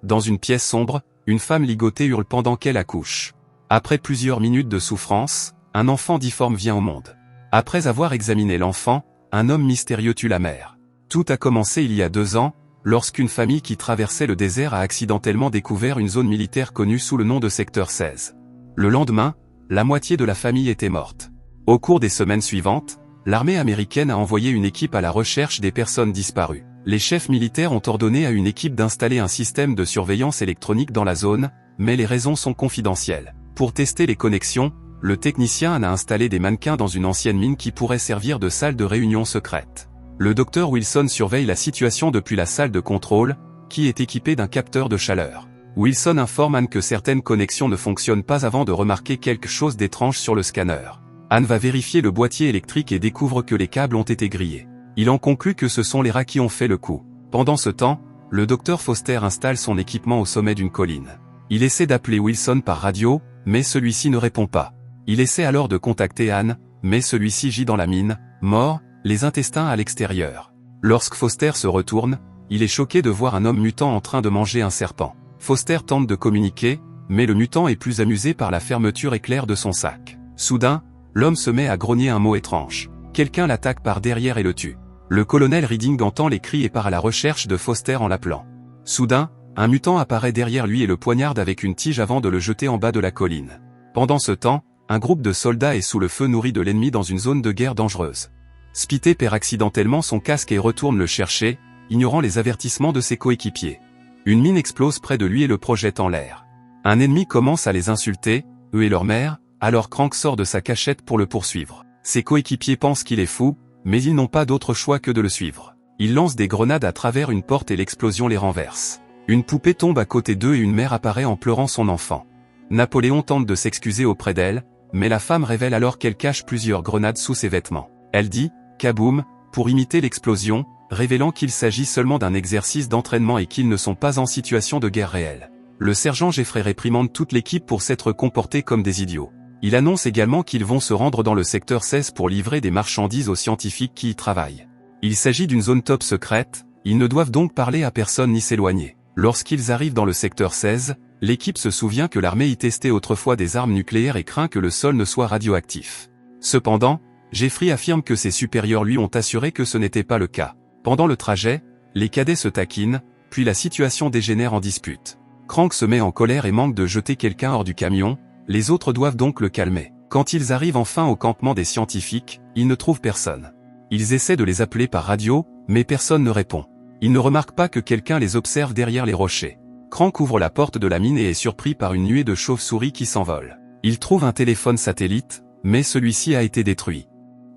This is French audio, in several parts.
dans une pièce sombre, une femme ligotée hurle pendant qu'elle accouche. Après plusieurs minutes de souffrance, un enfant difforme vient au monde. Après avoir examiné l'enfant, un homme mystérieux tue la mère. Tout a commencé il y a 2 ans, lorsqu'une famille qui traversait le désert a accidentellement découvert une zone militaire connue sous le nom de secteur 16. Le lendemain, la moitié de la famille était morte. Au cours des semaines suivantes, l'armée américaine a envoyé une équipe à la recherche des personnes disparues. Les chefs militaires ont ordonné à une équipe d'installer un système de surveillance électronique dans la zone, mais les raisons sont confidentielles. Pour tester les connexions, le technicien a installé des mannequins dans une ancienne mine qui pourrait servir de salle de réunion secrète. Le docteur Wilson surveille la situation depuis la salle de contrôle, qui est équipée d'un capteur de chaleur. Wilson informe Anne que certaines connexions ne fonctionnent pas avant de remarquer quelque chose d'étrange sur le scanner. Anne va vérifier le boîtier électrique et découvre que les câbles ont été grillés. Il en conclut que ce sont les rats qui ont fait le coup. Pendant ce temps, le docteur Foster installe son équipement au sommet d'une colline. Il essaie d'appeler Wilson par radio, mais celui-ci ne répond pas. Il essaie alors de contacter Anne, mais celui-ci gît dans la mine, mort, les intestins à l'extérieur. Lorsque Foster se retourne, il est choqué de voir un homme mutant en train de manger un serpent. Foster tente de communiquer, mais le mutant est plus amusé par la fermeture éclair de son sac. Soudain, l'homme se met à grogner un mot étrange. Quelqu'un l'attaque par derrière et le tue. Le colonel Reading entend les cris et part à la recherche de Foster en l'appelant. Soudain, un mutant apparaît derrière lui et le poignarde avec une tige avant de le jeter en bas de la colline. Pendant ce temps, un groupe de soldats est sous le feu nourri de l'ennemi dans une zone de guerre dangereuse. Spité perd accidentellement son casque et retourne le chercher, ignorant les avertissements de ses coéquipiers. Une mine explose près de lui et le projette en l'air. Un ennemi commence à les insulter, eux et leur mère, alors Crank sort de sa cachette pour le poursuivre. Ses coéquipiers pensent qu'il est fou, mais ils n'ont pas d'autre choix que de le suivre. Ils lancent des grenades à travers une porte et l'explosion les renverse. Une poupée tombe à côté d'eux et une mère apparaît en pleurant son enfant. Napoléon tente de s'excuser auprès d'elle, mais la femme révèle alors qu'elle cache plusieurs grenades sous ses vêtements. Elle dit « Kaboum » pour imiter l'explosion, révélant qu'il s'agit seulement d'un exercice d'entraînement et qu'ils ne sont pas en situation de guerre réelle. Le sergent Jeffrey réprimande toute l'équipe pour s'être comportés comme des idiots. Il annonce également qu'ils vont se rendre dans le secteur 16 pour livrer des marchandises aux scientifiques qui y travaillent. Il s'agit d'une zone top secrète, ils ne doivent donc parler à personne ni s'éloigner. Lorsqu'ils arrivent dans le secteur 16, l'équipe se souvient que l'armée y testait autrefois des armes nucléaires et craint que le sol ne soit radioactif. Cependant, Jeffrey affirme que ses supérieurs lui ont assuré que ce n'était pas le cas. Pendant le trajet, les cadets se taquinent, puis la situation dégénère en dispute. Crank se met en colère et manque de jeter quelqu'un hors du camion, les autres doivent donc le calmer. Quand ils arrivent enfin au campement des scientifiques, ils ne trouvent personne. Ils essaient de les appeler par radio, mais personne ne répond. Ils ne remarquent pas que quelqu'un les observe derrière les rochers. Crank ouvre la porte de la mine et est surpris par une nuée de chauves-souris qui s'envolent. Il trouve un téléphone satellite, mais celui-ci a été détruit.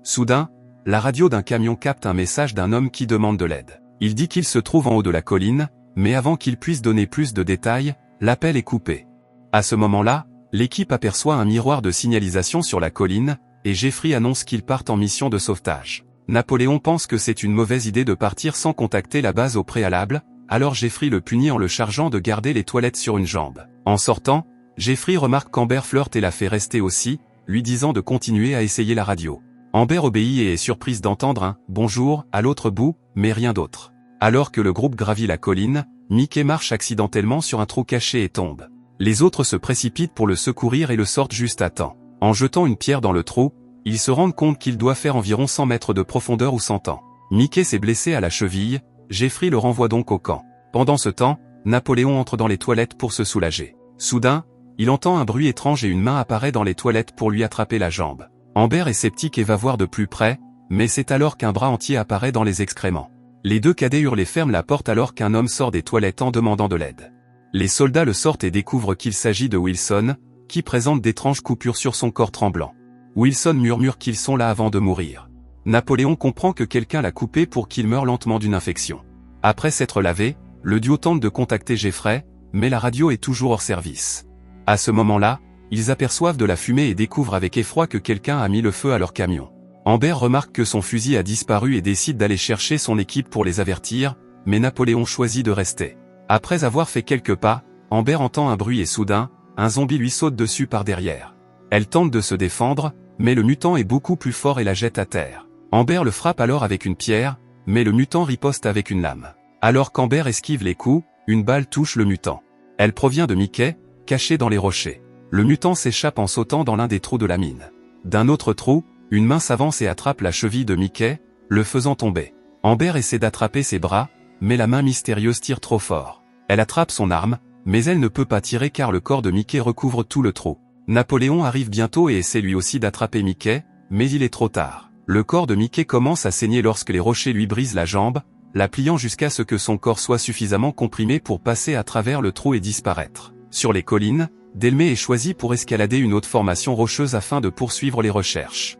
Soudain, la radio d'un camion capte un message d'un homme qui demande de l'aide. Il dit qu'il se trouve en haut de la colline, mais avant qu'il puisse donner plus de détails, l'appel est coupé. À ce moment-là, l'équipe aperçoit un miroir de signalisation sur la colline, et Jeffrey annonce qu'ils partent en mission de sauvetage. Napoléon pense que c'est une mauvaise idée de partir sans contacter la base au préalable, alors Jeffrey le punit en le chargeant de garder les toilettes sur une jambe. En sortant, Jeffrey remarque qu'Amber flirte et la fait rester aussi, lui disant de continuer à essayer la radio. Amber obéit et est surprise d'entendre un « bonjour » à l'autre bout, mais rien d'autre. Alors que le groupe gravit la colline, Mickey marche accidentellement sur un trou caché et tombe. Les autres se précipitent pour le secourir et le sortent juste à temps. En jetant une pierre dans le trou, ils se rendent compte qu'il doit faire environ 100 mètres de profondeur ou 100 ans. Mickey s'est blessé à la cheville, Jeffrey le renvoie donc au camp. Pendant ce temps, Napoléon entre dans les toilettes pour se soulager. Soudain, il entend un bruit étrange et une main apparaît dans les toilettes pour lui attraper la jambe. Amber est sceptique et va voir de plus près, mais c'est alors qu'un bras entier apparaît dans les excréments. Les deux cadets hurlent et ferment la porte alors qu'un homme sort des toilettes en demandant de l'aide. Les soldats le sortent et découvrent qu'il s'agit de Wilson, qui présente d'étranges coupures sur son corps tremblant. Wilson murmure qu'ils sont là avant de mourir. Napoléon comprend que quelqu'un l'a coupé pour qu'il meure lentement d'une infection. Après s'être lavé, le duo tente de contacter Jeffrey, mais la radio est toujours hors service. À ce moment-là, ils aperçoivent de la fumée et découvrent avec effroi que quelqu'un a mis le feu à leur camion. Amber remarque que son fusil a disparu et décide d'aller chercher son équipe pour les avertir, mais Napoléon choisit de rester. Après avoir fait quelques pas, Amber entend un bruit et soudain, un zombie lui saute dessus par derrière. Elle tente de se défendre, mais le mutant est beaucoup plus fort et la jette à terre. Amber le frappe alors avec une pierre, mais le mutant riposte avec une lame. Alors qu'Amber esquive les coups, une balle touche le mutant. Elle provient de Mickey, caché dans les rochers. Le mutant s'échappe en sautant dans l'un des trous de la mine. D'un autre trou, une main s'avance et attrape la cheville de Mickey, le faisant tomber. Amber essaie d'attraper ses bras, mais la main mystérieuse tire trop fort. Elle attrape son arme, mais elle ne peut pas tirer car le corps de Mickey recouvre tout le trou. Napoléon arrive bientôt et essaie lui aussi d'attraper Mickey, mais il est trop tard. Le corps de Mickey commence à saigner lorsque les rochers lui brisent la jambe, la pliant jusqu'à ce que son corps soit suffisamment comprimé pour passer à travers le trou et disparaître. Sur les collines, Delmé est choisi pour escalader une autre formation rocheuse afin de poursuivre les recherches.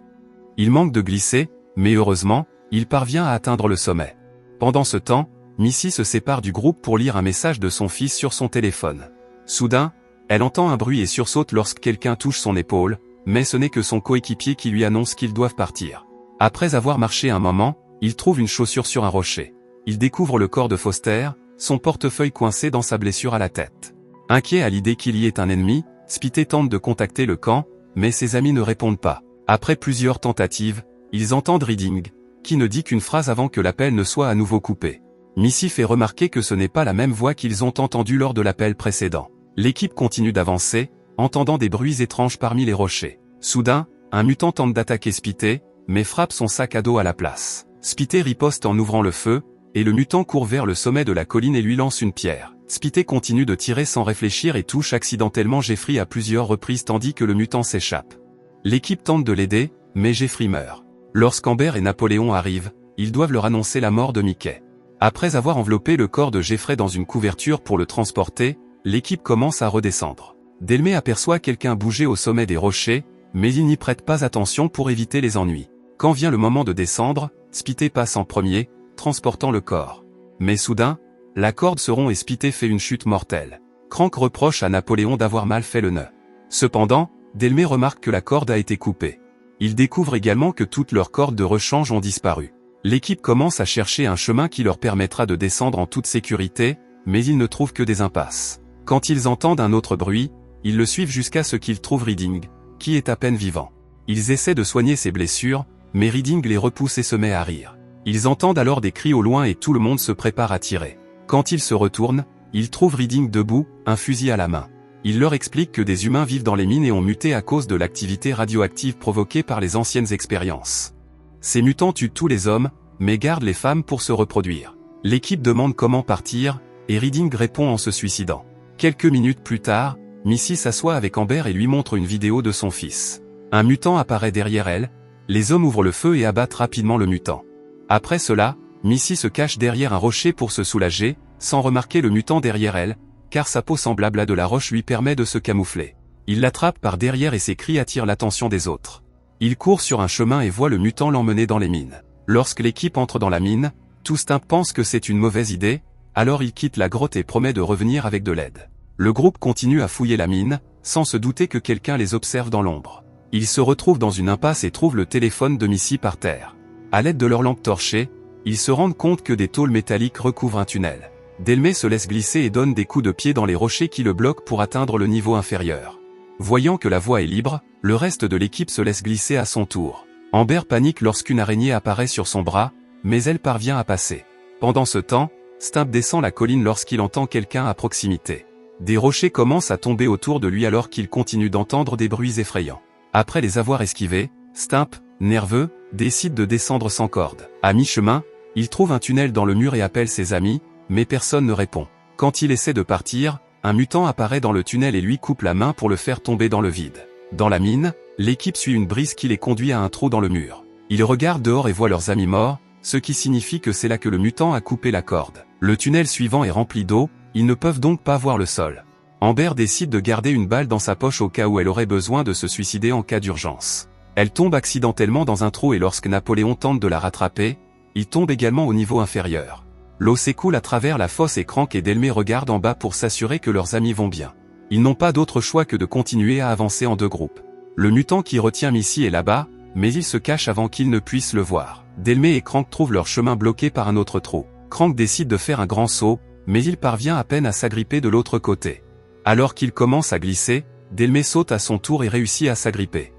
Il manque de glisser, mais heureusement, il parvient à atteindre le sommet. Pendant ce temps, Missy se sépare du groupe pour lire un message de son fils sur son téléphone. Soudain, elle entend un bruit et sursaute lorsque quelqu'un touche son épaule, mais ce n'est que son coéquipier qui lui annonce qu'ils doivent partir. Après avoir marché un moment, il trouve une chaussure sur un rocher. Il découvre le corps de Foster, son portefeuille coincé dans sa blessure à la tête. Inquiet à l'idée qu'il y ait un ennemi, Spité tente de contacter le camp, mais ses amis ne répondent pas. Après plusieurs tentatives, ils entendent Reading, qui ne dit qu'une phrase avant que l'appel ne soit à nouveau coupé. Missy fait remarquer que ce n'est pas la même voix qu'ils ont entendue lors de l'appel précédent. L'équipe continue d'avancer, entendant des bruits étranges parmi les rochers. Soudain, un mutant tente d'attaquer Spité, mais frappe son sac à dos à la place. Spité riposte en ouvrant le feu, et le mutant court vers le sommet de la colline et lui lance une pierre. Spité continue de tirer sans réfléchir et touche accidentellement Jeffrey à plusieurs reprises tandis que le mutant s'échappe. L'équipe tente de l'aider, mais Jeffrey meurt. Lorsqu'Amber et Napoléon arrivent, ils doivent leur annoncer la mort de Mickey. Après avoir enveloppé le corps de Jeffrey dans une couverture pour le transporter, l'équipe commence à redescendre. Delmé aperçoit quelqu'un bouger au sommet des rochers, mais il n'y prête pas attention pour éviter les ennuis. Quand vient le moment de descendre, Spité passe en premier, transportant le corps. Mais soudain, la corde se rompt et Spité fait une chute mortelle. Crank reproche à Napoléon d'avoir mal fait le nœud. Cependant, Delmé remarque que la corde a été coupée. Il découvre également que toutes leurs cordes de rechange ont disparu. L'équipe commence à chercher un chemin qui leur permettra de descendre en toute sécurité, mais ils ne trouvent que des impasses. Quand ils entendent un autre bruit, ils le suivent jusqu'à ce qu'ils trouvent Reading, qui est à peine vivant. Ils essaient de soigner ses blessures, mais Reading les repousse et se met à rire. Ils entendent alors des cris au loin et tout le monde se prépare à tirer. Quand ils se retournent, ils trouvent Reading debout, un fusil à la main. Il leur explique que des humains vivent dans les mines et ont muté à cause de l'activité radioactive provoquée par les anciennes expériences. Ces mutants tuent tous les hommes, mais gardent les femmes pour se reproduire. L'équipe demande comment partir, et Reading répond en se suicidant. Quelques minutes plus tard, Missy s'assoit avec Amber et lui montre une vidéo de son fils. Un mutant apparaît derrière elle, les hommes ouvrent le feu et abattent rapidement le mutant. Après cela, Missy se cache derrière un rocher pour se soulager, sans remarquer le mutant derrière elle, car sa peau semblable à de la roche lui permet de se camoufler. Il l'attrape par derrière et ses cris attirent l'attention des autres. Il court sur un chemin et voit le mutant l'emmener dans les mines. Lorsque l'équipe entre dans la mine, Toustin pense que c'est une mauvaise idée, alors il quitte la grotte et promet de revenir avec de l'aide. Le groupe continue à fouiller la mine, sans se douter que quelqu'un les observe dans l'ombre. Ils se retrouvent dans une impasse et trouvent le téléphone de Missy par terre. À l'aide de leur lampe torchée, ils se rendent compte que des tôles métalliques recouvrent un tunnel. Delmé se laisse glisser et donne des coups de pied dans les rochers qui le bloquent pour atteindre le niveau inférieur. Voyant que la voie est libre, le reste de l'équipe se laisse glisser à son tour. Amber panique lorsqu'une araignée apparaît sur son bras, mais elle parvient à passer. Pendant ce temps, Stimp descend la colline lorsqu'il entend quelqu'un à proximité. Des rochers commencent à tomber autour de lui alors qu'il continue d'entendre des bruits effrayants. Après les avoir esquivés, Stimp, nerveux, décide de descendre sans corde. À mi-chemin, il trouve un tunnel dans le mur et appelle ses amis, mais personne ne répond. Quand il essaie de partir, un mutant apparaît dans le tunnel et lui coupe la main pour le faire tomber dans le vide. Dans la mine, l'équipe suit une brise qui les conduit à un trou dans le mur. Ils regardent dehors et voient leurs amis morts, ce qui signifie que c'est là que le mutant a coupé la corde. Le tunnel suivant est rempli d'eau, ils ne peuvent donc pas voir le sol. Amber décide de garder une balle dans sa poche au cas où elle aurait besoin de se suicider en cas d'urgence. Elle tombe accidentellement dans un trou et lorsque Napoléon tente de la rattraper, il tombe également au niveau inférieur. L'eau s'écoule à travers la fosse et Crank et Delmé regardent en bas pour s'assurer que leurs amis vont bien. Ils n'ont pas d'autre choix que de continuer à avancer en deux groupes. Le mutant qui retient Missy est là-bas, mais il se cache avant qu'ils ne puissent le voir. Delmé et Crank trouvent leur chemin bloqué par un autre trou. Crank décide de faire un grand saut, mais il parvient à peine à s'agripper de l'autre côté. Alors qu'il commence à glisser, Delmé saute à son tour et réussit à s'agripper.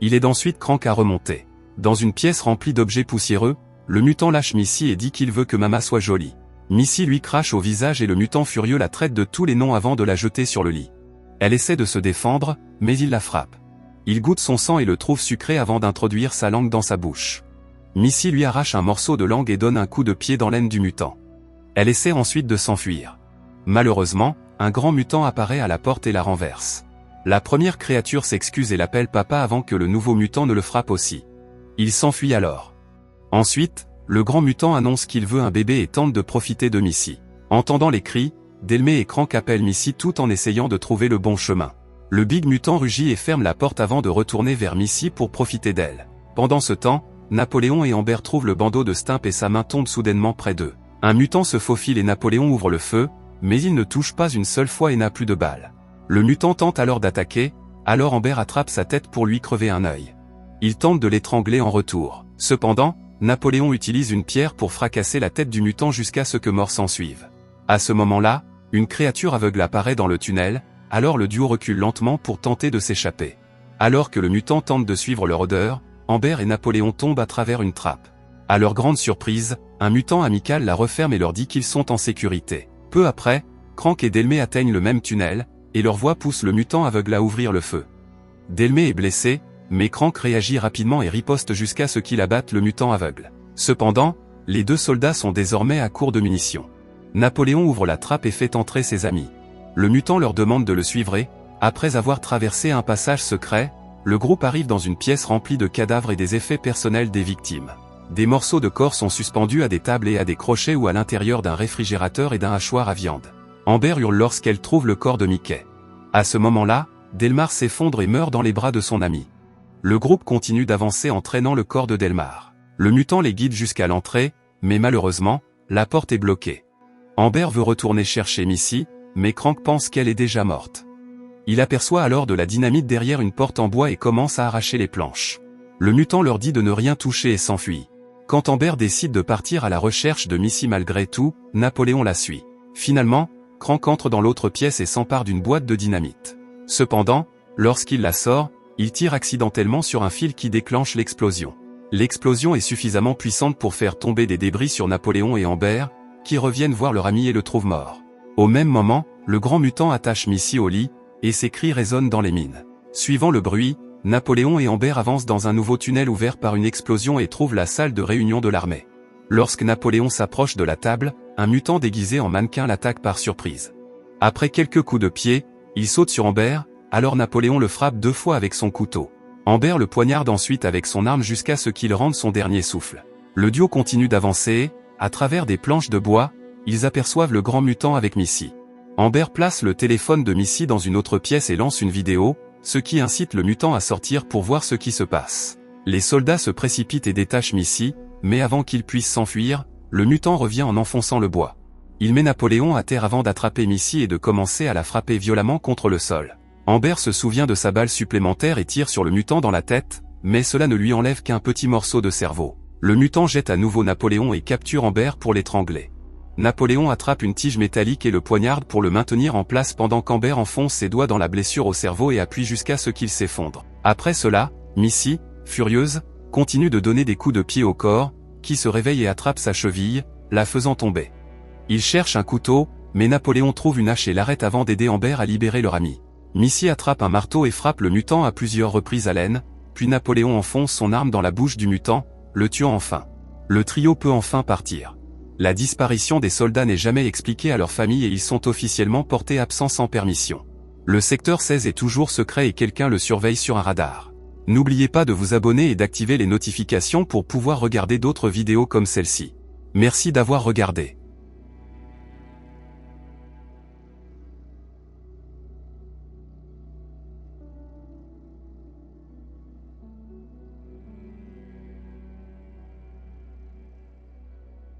Il aide ensuite Crank à remonter. Dans une pièce remplie d'objets poussiéreux, le mutant lâche Missy et dit qu'il veut que Mama soit jolie. Missy lui crache au visage et le mutant furieux la traite de tous les noms avant de la jeter sur le lit. Elle essaie de se défendre, mais il la frappe. Il goûte son sang et le trouve sucré avant d'introduire sa langue dans sa bouche. Missy lui arrache un morceau de langue et donne un coup de pied dans l'aine du mutant. Elle essaie ensuite de s'enfuir. Malheureusement, un grand mutant apparaît à la porte et la renverse. La première créature s'excuse et l'appelle papa avant que le nouveau mutant ne le frappe aussi. Il s'enfuit alors. Ensuite, le grand mutant annonce qu'il veut un bébé et tente de profiter de Missy. Entendant les cris, Delmé et Crank appellent Missy tout en essayant de trouver le bon chemin. Le big mutant rugit et ferme la porte avant de retourner vers Missy pour profiter d'elle. Pendant ce temps, Napoléon et Amber trouvent le bandeau de Stimp et sa main tombe soudainement près d'eux. Un mutant se faufile et Napoléon ouvre le feu, mais il ne touche pas une seule fois et n'a plus de balles. Le mutant tente alors d'attaquer, alors Amber attrape sa tête pour lui crever un œil. Il tente de l'étrangler en retour. Cependant, Napoléon utilise une pierre pour fracasser la tête du mutant jusqu'à ce que mort s'ensuive. À ce moment-là, une créature aveugle apparaît dans le tunnel, alors le duo recule lentement pour tenter de s'échapper. Alors que le mutant tente de suivre leur odeur, Amber et Napoléon tombent à travers une trappe. À leur grande surprise, un mutant amical la referme et leur dit qu'ils sont en sécurité. Peu après, Crank et Delmé atteignent le même tunnel, et leur voix pousse le mutant aveugle à ouvrir le feu. Delmé est blessé, mais Crank réagit rapidement et riposte jusqu'à ce qu'il abatte le mutant aveugle. Cependant, les deux soldats sont désormais à court de munitions. Napoléon ouvre la trappe et fait entrer ses amis. Le mutant leur demande de le suivre et, après avoir traversé un passage secret, le groupe arrive dans une pièce remplie de cadavres et des effets personnels des victimes. Des morceaux de corps sont suspendus à des tables et à des crochets ou à l'intérieur d'un réfrigérateur et d'un hachoir à viande. Amber hurle lorsqu'elle trouve le corps de Mickey. À ce moment-là, Delmar s'effondre et meurt dans les bras de son ami. Le groupe continue d'avancer en traînant le corps de Delmar. Le mutant les guide jusqu'à l'entrée, mais malheureusement, la porte est bloquée. Amber veut retourner chercher Missy, mais Crank pense qu'elle est déjà morte. Il aperçoit alors de la dynamite derrière une porte en bois et commence à arracher les planches. Le mutant leur dit de ne rien toucher et s'enfuit. Quand Amber décide de partir à la recherche de Missy malgré tout, Napoléon la suit. Finalement, Crank entre dans l'autre pièce et s'empare d'une boîte de dynamite. Cependant, lorsqu'il la sort, il tire accidentellement sur un fil qui déclenche l'explosion. L'explosion est suffisamment puissante pour faire tomber des débris sur Napoléon et Amber, qui reviennent voir leur ami et le trouvent mort. Au même moment, le grand mutant attache Missy au lit, et ses cris résonnent dans les mines. Suivant le bruit, Napoléon et Amber avancent dans un nouveau tunnel ouvert par une explosion et trouvent la salle de réunion de l'armée. Lorsque Napoléon s'approche de la table, un mutant déguisé en mannequin l'attaque par surprise. Après quelques coups de pied, il saute sur Amber, alors Napoléon le frappe 2 fois avec son couteau. Amber le poignarde ensuite avec son arme jusqu'à ce qu'il rende son dernier souffle. Le duo continue d'avancer et, à travers des planches de bois, ils aperçoivent le grand mutant avec Missy. Amber place le téléphone de Missy dans une autre pièce et lance une vidéo, ce qui incite le mutant à sortir pour voir ce qui se passe. Les soldats se précipitent et détachent Missy, mais avant qu'il puisse s'enfuir, le mutant revient en enfonçant le bois. Il met Napoléon à terre avant d'attraper Missy et de commencer à la frapper violemment contre le sol. Amber se souvient de sa balle supplémentaire et tire sur le mutant dans la tête, mais cela ne lui enlève qu'un petit morceau de cerveau. Le mutant jette à nouveau Napoléon et capture Amber pour l'étrangler. Napoléon attrape une tige métallique et le poignarde pour le maintenir en place pendant qu'Amber enfonce ses doigts dans la blessure au cerveau et appuie jusqu'à ce qu'il s'effondre. Après cela, Missy, furieuse, continue de donner des coups de pied au corps, qui se réveille et attrape sa cheville, la faisant tomber. Il cherche un couteau, mais Napoléon trouve une hache et l'arrête avant d'aider Amber à libérer leur ami. Missy attrape un marteau et frappe le mutant à plusieurs reprises à l'aine, puis Napoléon enfonce son arme dans la bouche du mutant, le tuant enfin. Le trio peut enfin partir. La disparition des soldats n'est jamais expliquée à leur famille et ils sont officiellement portés absents sans permission. Le secteur 16 est toujours secret et quelqu'un le surveille sur un radar. N'oubliez pas de vous abonner et d'activer les notifications pour pouvoir regarder d'autres vidéos comme celle-ci. Merci d'avoir regardé.